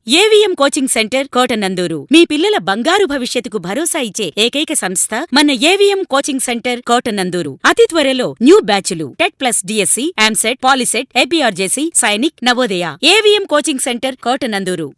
AVM coaching centre Kotananduru మీ పిల్లల బంగారు భవిష్యత్తుకు భరోసా ఇచ్చే ఏకైక సంస్థ మన ఏవిఎం కోచింగ్ సెంటర్ కోటనందూరు. అతి త్వరలో న్యూ బ్యాచ్లు TET plus DSC, EAMCET, POLYCET, APRJC, Sainik, Navodaya. AVM coaching centre Kotananduru.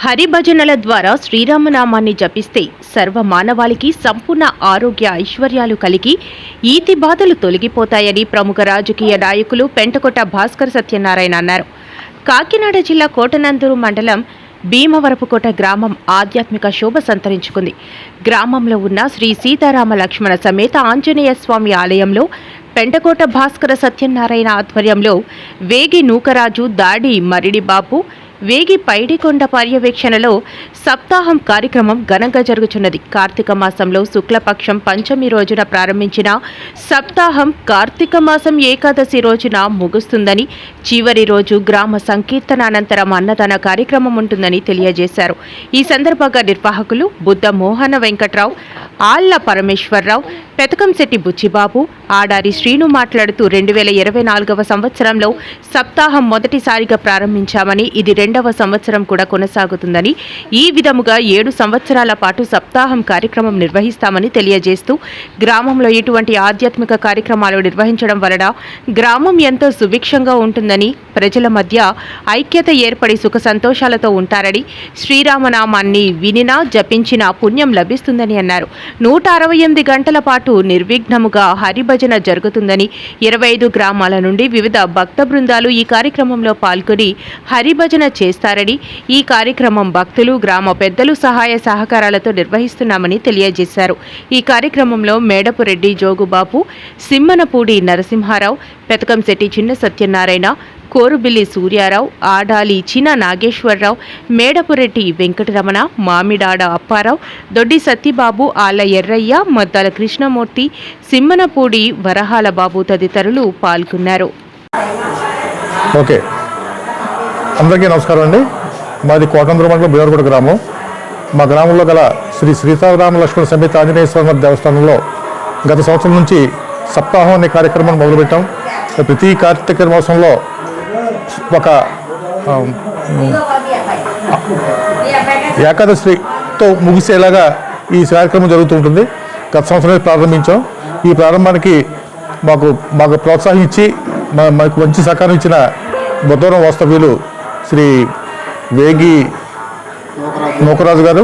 హరిభజనల ద్వారా శ్రీరామనామాన్ని జపిస్తే సర్వ మానవాళికి సంపూర్ణ ఆరోగ్య ఐశ్వర్యాలు కలిగి ఈతి బాధలు తొలగిపోతాయని ప్రముఖ రాజకీయ నాయకులు పెంటకొట్ట భాస్కర్ సత్యనారాయణ అన్నారు. కాకినాడ జిల్లా కోటనందూరు మండలం భీమవరపుకోట గ్రామం ఆధ్యాత్మిక శోభ సంతరించుకుంది. గ్రామంలో ఉన్న శ్రీ సీతారామ లక్ష్మణ సమేత ఆంజనేయ స్వామి ఆలయంలో పెంటకోట భాస్కర సత్యనారాయణ ఆధ్వర్యంలో వేగి నూకరాజు, దాడి మరిడిబాబు, వేగి పైడికొండ పర్యవేక్షణలో సప్తాహం కార్యక్రమం ఘనంగా జరుగుతున్నది. కార్తీక మాసంలో శుక్లపక్షం పంచమి రోజున ప్రారంభించిన సప్తాహం కార్తీక మాసం ఏకాదశి రోజున ముగుస్తుందని, చివరి రోజు గ్రామ సంకీర్తన అనంతరం అన్నదాన కార్యక్రమం ఉంటుందని తెలియజేశారు. ఈ సందర్భంగా నిర్వాహకులు బుద్ధ మోహన వెంకట్రావు, ఆళ్ల పరమేశ్వరరావు, పెతకంశెట్టి బుచ్చిబాబు, ఆడారి శ్రీను మాట్లాడుతూ 2024వ సంవత్సరంలో సప్తాహం మొదటిసారిగా ప్రారంభించామని, ఇది 2వ సంవత్సరం కూడా కొనసాగుతుందని, ఈ విధముగా 7 సంవత్సరాల పాటు సప్తాహం కార్యక్రమం నిర్వహిస్తామని తెలియజేస్తూ గ్రామంలో ఇటువంటి ఆధ్యాత్మిక కార్యక్రమాలు నిర్వహించడం వలన గ్రామం ఎంతో సుభిక్షంగా ఉంటుందని, ప్రజల మధ్య ఐక్యత ఏర్పడి సుఖ సంతోషాలతో ఉంటారని, శ్రీరామనామాన్ని వినినా జపించినా పుణ్యం లభిస్తుందని అన్నారు. 168 గంటల పాటు నిర్విఘ్నముగా హరిభజన జరుగుతుందని, 25 గ్రామాల నుండి వివిధ భక్త బృందాలు ఈ కార్యక్రమంలో పాల్గొని హరిభజన చేస్తారని, ఈ కార్యక్రమం భక్తులు, గ్రామ పెద్దలు సహాయ సహకారాలతో నిర్వహిస్తున్నామని తెలియజేశారు. ఈ కార్యక్రమంలో మేడపురెడ్డి జోగుబాబు, సిమ్మనపూడి నరసింహారావు, పెతకంశెట్టి చిన్న సత్యనారాయణ, కోరుబిల్లి సూర్యారావు, ఆడాలి చిన నాగేశ్వరరావు, మేడపురెడ్డి వెంకటరమణ, మామిడాడ అప్పారావు, దొడ్డి సత్యబాబు, ఆళ్ల ఎర్రయ్య, మద్దాల కృష్ణమూర్తి, సిమ్మనపూడి వరహాల బాబు తదితరులు పాల్గొన్నారు. ఓకే, అందరికీ నమస్కారం అండి. మాది కోటనందూరు మండలం భీమవరపుకోట గ్రామం. మా గ్రామంలో గల శ్రీ సీతారామ లక్ష్మణ సమేత ఆంజనేయ స్వామి దేవస్థానంలో గత సంవత్సరం నుంచి సప్తాహం అనే కార్యక్రమాన్ని మొదలుపెట్టాం. ప్రతి కార్తీక మాసంలో ఒక ఏకాదశితో ముగిసేలాగా ఈ కార్యక్రమం జరుగుతూ ఉంటుంది. గత సంవత్సరం ప్రారంభించాం. ఈ ప్రారంభానికి మాకు ప్రోత్సహించి మాకు మంచి సహకారం ఇచ్చిన బుద్ధవరం వాస్తవ్యులు శ్రీ వేగి నూకరాజు గారు,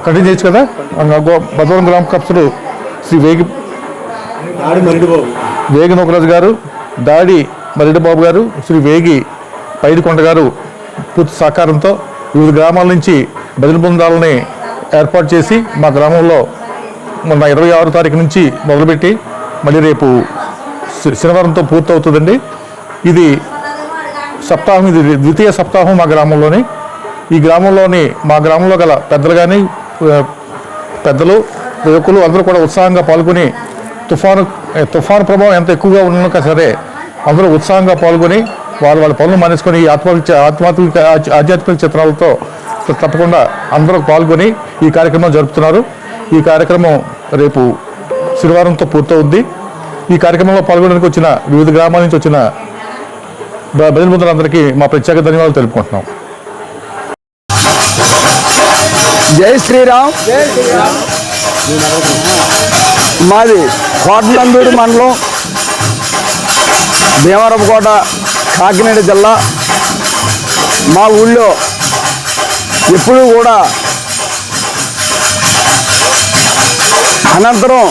కంటిన్యూ చేయొచ్చు కదా. బుద్ధవరం గ్రామ కప్సులు శ్రీ వేగి నూకరాజు గారు, దాడి మరిడిబాబు గారు, శ్రీ వేగి పైడికొండ గారు పూర్తి సహకారంతో వివిధ గ్రామాల నుంచి భజన బృందాలని ఏర్పాటు చేసి మా గ్రామంలో మొన్న 26వ తారీఖు నుంచి మొదలుపెట్టి మళ్ళీ రేపు శనివారంతో పూర్తవుతుందండి. ఇది సప్తాహం, ఇది ద్వితీయ సప్తాహం మా గ్రామంలోని. ఈ మా గ్రామంలో గల పెద్దలు, యువకులు అందరూ కూడా ఉత్సాహంగా పాల్గొని తుఫాను ప్రభావం ఎంత ఎక్కువగా ఉన్నా సరే అందరూ ఉత్సాహంగా పాల్గొని వాళ్ళ పనులు మానేసుకొని ఆధ్యాత్మిక చిత్రాలతో తప్పకుండా అందరూ పాల్గొని ఈ కార్యక్రమం జరుపుతున్నారు. ఈ కార్యక్రమం రేపు శనివారంతో పూర్తవుద్ది. ఈ కార్యక్రమంలో పాల్గొనడానికి వచ్చిన వివిధ గ్రామాల నుంచి వచ్చిన భజన బృందాలందరికీ మా ప్రత్యేక ధన్యవాదాలు తెలుపుకుంటున్నాం. జై శ్రీరామ్. మాది కోటనందూరు మండలం, భీమవరపుకోట, కాకినాడ జిల్లా. మా ఊళ్ళో ఎప్పుడూ కూడా అనంతరం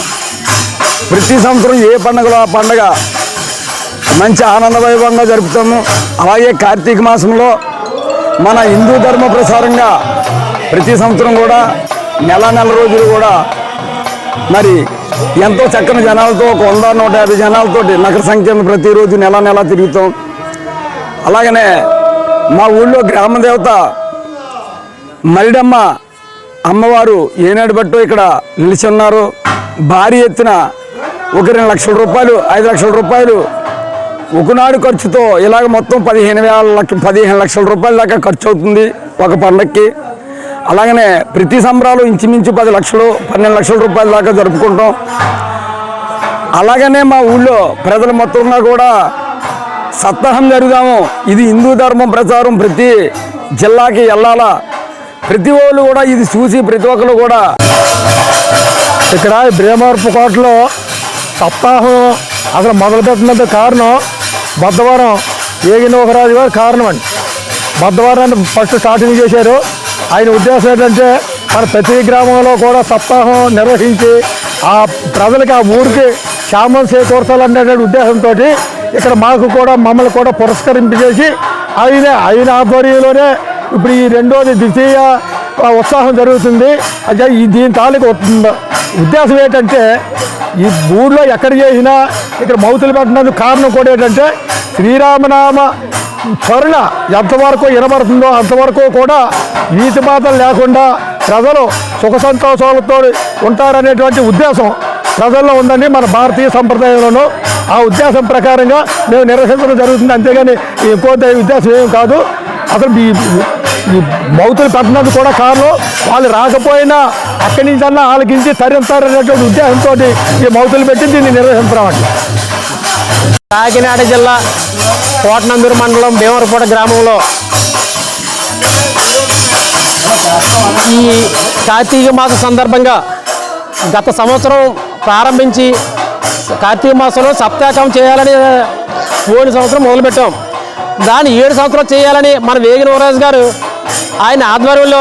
ప్రతి సంవత్సరం ఏ పండుగలో ఆ పండుగ మంచి ఆనంద వైభవంగా జరుపుతాము. అలాగే కార్తీక మాసంలో మన హిందూ ధర్మ ప్రసారంగా ప్రతి సంవత్సరం కూడా నెల రోజులు కూడా మరి ఎంతో చక్కని జనాలతో, 100-150 జనాలతోటి నగర సంఖ్యను ప్రతిరోజు నెల తిరుగుతాం. అలాగనే మా ఊళ్ళో గ్రామ దేవత మరిడమ్మ అమ్మవారు ఏనాడు బట్టో ఇక్కడ నిలిచి ఉన్నారు. భారీ ఎత్తున ఒక 2 లక్షల రూపాయలు 5 లక్షల రూపాయలు ఒకనాడు ఖర్చుతో ఇలాగ మొత్తం 15 లక్షల రూపాయల దాకా ఖర్చు అవుతుంది ఒక పండక్కి. అలాగనే ప్రతి సంబరాలు ఇంచుమించు 10 లక్షలు 12 లక్షల రూపాయల దాకా జరుపుకుంటాం. అలాగనే మా ఊళ్ళో ప్రజలు మొత్తంగా కూడా సప్తాహం జరుగుదాము. ఇది హిందూ ధర్మం ప్రచారం ప్రతి జిల్లాకి వెళ్ళాలా. ప్రతి వాళ్ళు కూడా ఇది చూసి ప్రతి ఒక్కరు కూడా ఇక్కడ భీమవరపుకోటలో సప్తాహం అసలు మొదలుపెట్టినంత కారణం బద్దవరం ఏగినోకరాజు గారు కారణం అండి. బద్దవరాన్ని ఫస్ట్ స్టార్టింగ్ చేశారు. ఆయన ఉద్దేశం ఏంటంటే మన ప్రతి గ్రామంలో కూడా సప్తాహం నిర్వహించి ఆ ప్రజలకి ఆ ఊరికి క్షేమం చేకూర్చాలనే ఉద్దేశంతో ఇక్కడ మాకు కూడా మమ్మల్ని కూడా పురస్కరింపజేసి ఆయన ఆధ్వర్యంలోనే ఇప్పుడు ఈ రెండోది ద్వితీయ ఉత్సాహం జరుగుతుంది. అంటే దీని తాలూకు ఉద్దేశం ఏంటంటే ఈ ఊళ్ళో ఎక్కడ చేసినా ఇక్కడ మౌతులు పెట్టినందుకు కారణం కూడా ఏంటంటే శ్రీరామనామ కరుణ ఎంతవరకు వినబడుతుందో అంతవరకు కూడా నీతి బాధలు లేకుండా ప్రజలు సుఖ సంతోషాలతో ఉంటారనేటువంటి ఉద్దేశం ప్రజల్లో ఉందని మన భారతీయ సంప్రదాయంలోనూ ఆ ఉద్దేశం ప్రకారంగా మేము నిర్వహించడం జరుగుతుంది. అంతేగాని ఇంకోటి ఉద్దేశం ఏం కాదు. అసలు ఈ మౌతులు పెట్టినందుకు కూడా కారణం వాళ్ళు రాకపోయినా అక్కడి నుంచి అన్నా ఆలకించి తరింతారనేటువంటి ఉద్దేశంతో ఈ మౌతులు పెట్టి దీన్ని నిర్వహించడం. కాకినాడ జిల్లా కోటనందూరు మండలం భీమవరపుకోట గ్రామంలో ఈ కార్తీక మాస సందర్భంగా గత సంవత్సరం ప్రారంభించి కార్తీక మాసంలో సప్తాహం చేయాలని పోయిన సంవత్సరం మొదలుపెట్టాం. దాన్ని 7 సంవత్సరాలు చేయాలని మన వేగి నవరాజు గారు ఆయన ఆధ్వర్యంలో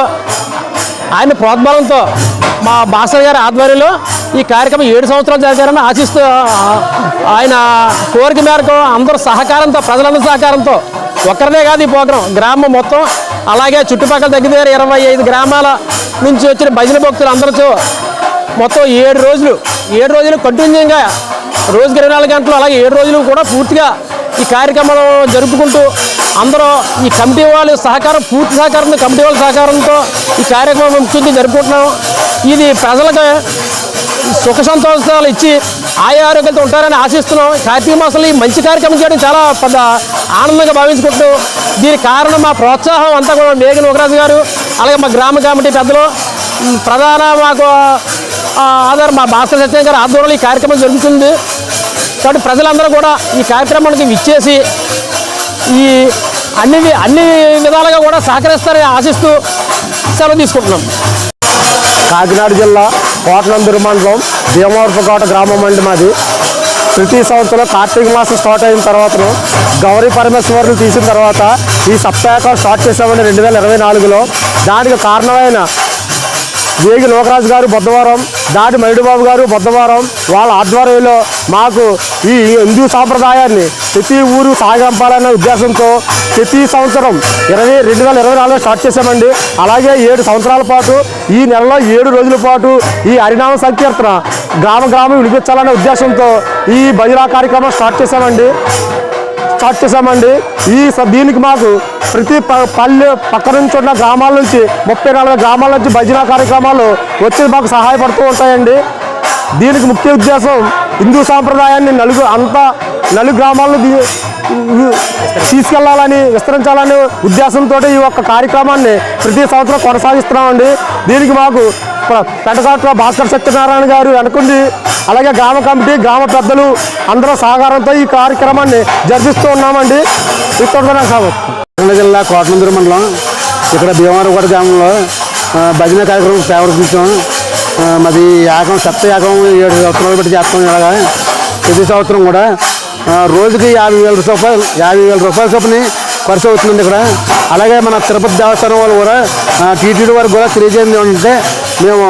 ఆయన ప్రోద్బలంతో మా భాస్కర్ గారి ఆధ్వర్యంలో ఈ కార్యక్రమం 7 సంవత్సరాలు జరగాలని ఆశిస్తూ ఆయన కోరిక మేరకు అందరూ సహకారంతో ప్రజలందరూ సహకారంతో ఒక్కరిదే కాదు ఈ ప్రోగ్రాం గ్రామం మొత్తం అలాగే చుట్టుపక్కల దగ్గర 25 గ్రామాల నుంచి వచ్చిన భజన భక్తులు అందరూ మొత్తం 7 రోజులు కంటిన్యూగా రోజుకి 24 గంటలు అలాగే 7 రోజులు కూడా పూర్తిగా ఈ కార్యక్రమం జరుపుకుంటూ అందరూ ఈ కమిటీ వాళ్ళ సహకారం పూర్తి సహకారంతో కమిటీ వాళ్ళ సహకారంతో ఈ కార్యక్రమం ముఖ్యంగా జరుపుకుంటున్నాం. ఇది ప్రజలకు సుఖ సంతోషాలు ఇచ్చి ఆయా ఆరోగ్యంతో ఉంటారని ఆశిస్తున్నాం. కార్తీక మాసంలో ఈ మంచి కార్యక్రమం చేయడం చాలా పెద్ద ఆనందంగా భావించుకుంటూ దీనికి కారణం మా ప్రోత్సాహం అంతా కూడా వేగి నవరాజు గారు అలాగే మా గ్రామ కమిటీ పెద్దలు ప్రధాన మాకు ఆధారం మా భాస్కర్ సత్యం గారి ఆధ్వర్యంలో ఈ కార్యక్రమం జరుగుతుంది. కాబట్టి ప్రజలందరూ కూడా ఈ కార్యక్రమానికి విచ్చేసి ఈ అన్ని విధాలుగా కూడా సహకరిస్తారని ఆశిస్తూ సెలవు తీసుకుంటున్నాం. కాకినాడ జిల్లా కోటనందూరు మండలం భీమవరపుకోట గ్రామం అండి మాది. ప్రతి సంవత్సరం కార్తీక మాసం స్టార్ట్ అయిన తర్వాత గౌరీ పరమేశ్వరులు తీసిన తర్వాత ఈ సప్తాహం స్టార్ట్ చేసామండి 2024లో. దానికి కారణమైన వేగి లోకరాజు గారు బొద్దవరం, దాటి మైడుబాబు గారు బొద్దవరం వాళ్ళ ఆధ్వర్యంలో మాకు ఈ హిందూ సాంప్రదాయాన్ని ప్రతి ఊరు సాగంపాలనే ఉద్దేశంతో ప్రతి సంవత్సరం 2024 స్టార్ట్ చేసామండి. అలాగే 7 సంవత్సరాల పాటు ఈ నెలలో 7 రోజుల పాటు ఈ హరినామ సంకీర్తన గ్రామం వినిపించాలనే ఉద్దేశంతో ఈ భజన కార్యక్రమం స్టార్ట్ చేసామండి. దీనికి మాకు ప్రతి పల్లె పక్క నుంచి ఉన్న గ్రామాల నుంచి 34 గ్రామాల నుంచి భజన కార్యక్రమాలు వచ్చి మాకు సహాయపడుతూ ఉంటాయండి. దీనికి ముఖ్య ఉద్దేశం హిందూ సాంప్రదాయాన్ని నలుగు గ్రామాలను తీసుకెళ్లాలని విస్తరించాలని ఉద్దేశంతో ఈ ఒక్క కార్యక్రమాన్ని ప్రతి సంవత్సరం కొనసాగిస్తున్నామండి. దీనికి మాకు పెంటకోట భాస్కర్ సత్యనారాయణ గారు వెనకుండి అలాగే గ్రామ కమిటీ గ్రామ పెద్దలు అందరూ సహకారంతో ఈ కార్యక్రమాన్ని జరిపిస్తూ ఉన్నామండి. ఇక్కడ కాకినాడ జిల్లా కోటనందూరు మండలం ఇక్కడ భీమవరపుకోట గ్రామంలో భజన కార్యక్రమం ప్రవర్తించాం. మాది సప్తయాగం 7 సంవత్సరాలు బట్టి చేస్తాం. ఇలాగా ప్రతి సంవత్సరం కూడా రోజుకి 50,000 రూపాయల చొప్పున ఖర్చు అవుతుందండి ఇక్కడ. అలాగే మన తిరుపతి దేవస్థానం వాళ్ళు కూడా టీటీడీ వారికి కూడా తెలియజేయండి అంటే మేము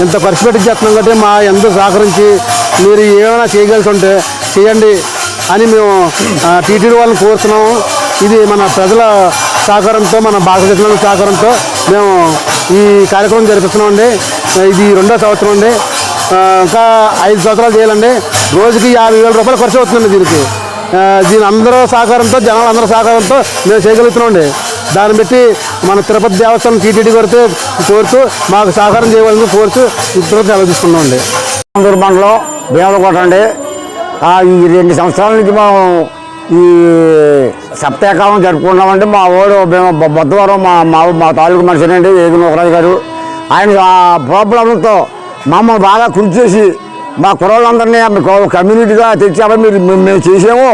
ఇంత ఖర్చు పెట్టి చేస్తున్నాం కాబట్టి మా ఎందుకు సహకరించి మీరు ఏమైనా చేయగలిసి ఉంటే చేయండి అని మేము టీటీడీ వాళ్ళని కోరుతున్నాము. ఇది మన ప్రజల సహకారంతో మన భారతదేశంలో సహకారంతో మేము ఈ కార్యక్రమం జరిపిస్తున్నామండి. ఇది 2వ సంవత్సరం అండి. ఇంకా 5 సంవత్సరాలు చేయాలండి. రోజుకి 50,000 రూపాయలు ఖర్చు అవుతుందండి దీనికి. దీని అందరూ సహకారంతో జనాలందరూ సహకారంతో మేము చేయగలుగుతున్నామండి. దాన్ని బట్టి మన తిరుపతి దేవస్థానం టీటీడీ కోరుతూ మాకు సహకారం చేయవలసింది కోరుతూ ఇప్పుడు సెలవు తీసుకున్నామండి. మండలం భీమవరకోట అండి. ఈ 2 సంవత్సరాల నుంచి మనం ఈ సప్తాహం జరుపుకున్నామంటే మా వాడు బుధవారం మా తాలూకు మనిషినండి ఏగు నూకరాజు గారు. ఆయన ప్రాబ్లంతో మమ్మల్ని బాగా కృషి చేసి మా కుర్రోళ్ళందరినీ కమ్యూనిటీగా తెచ్చామని మేము చేసాము.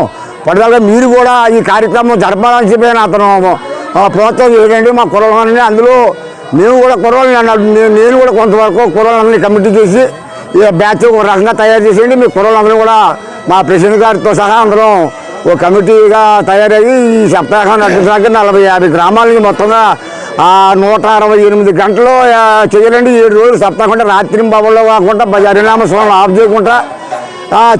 పట్టుదలగా మీరు కూడా ఈ కార్యక్రమం జరపాలని చెప్పి అతను ప్రోత్సాహం చేయండి మా కుర్రోళ్ళని. అందులో మేము కూడా నేను కూడా కొంతవరకు కుర్రోళ్ళందరినీ కమిటీ చేసి ఈ బ్యాచ్ ఒక రకంగా తయారు చేసేయండి. మీ కుర్రోళ్ళందరూ కూడా మా ప్రెసిడెంట్ గారితో సహా అందరం ఒక కమిటీగా తయారయ్యి ఈ సప్తాహం నడిపించడానికి 40-50 గ్రామాల నుంచి మొత్తంగా 168 గంటలు చేయాలండి. 7 రోజులు సప్తాహం రాత్రి బాబుల్లో కాకుండా హరినామ స్వామి ఆఫ్ చేయకుండా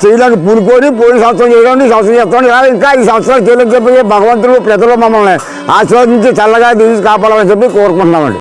చేయడానికి పూనుకొని పోయిన సంవత్సరం చేయడం ఈ సంవత్సరం చేస్తాం. ఇంకా ఈ సంవత్సరాలు చేయలేని చెప్పి భగవంతుడు ప్రజలు మమ్మల్ని ఆశీర్వదించి చల్లగా తీసి కాపాడాలని చెప్పి కోరుకుంటున్నామండి.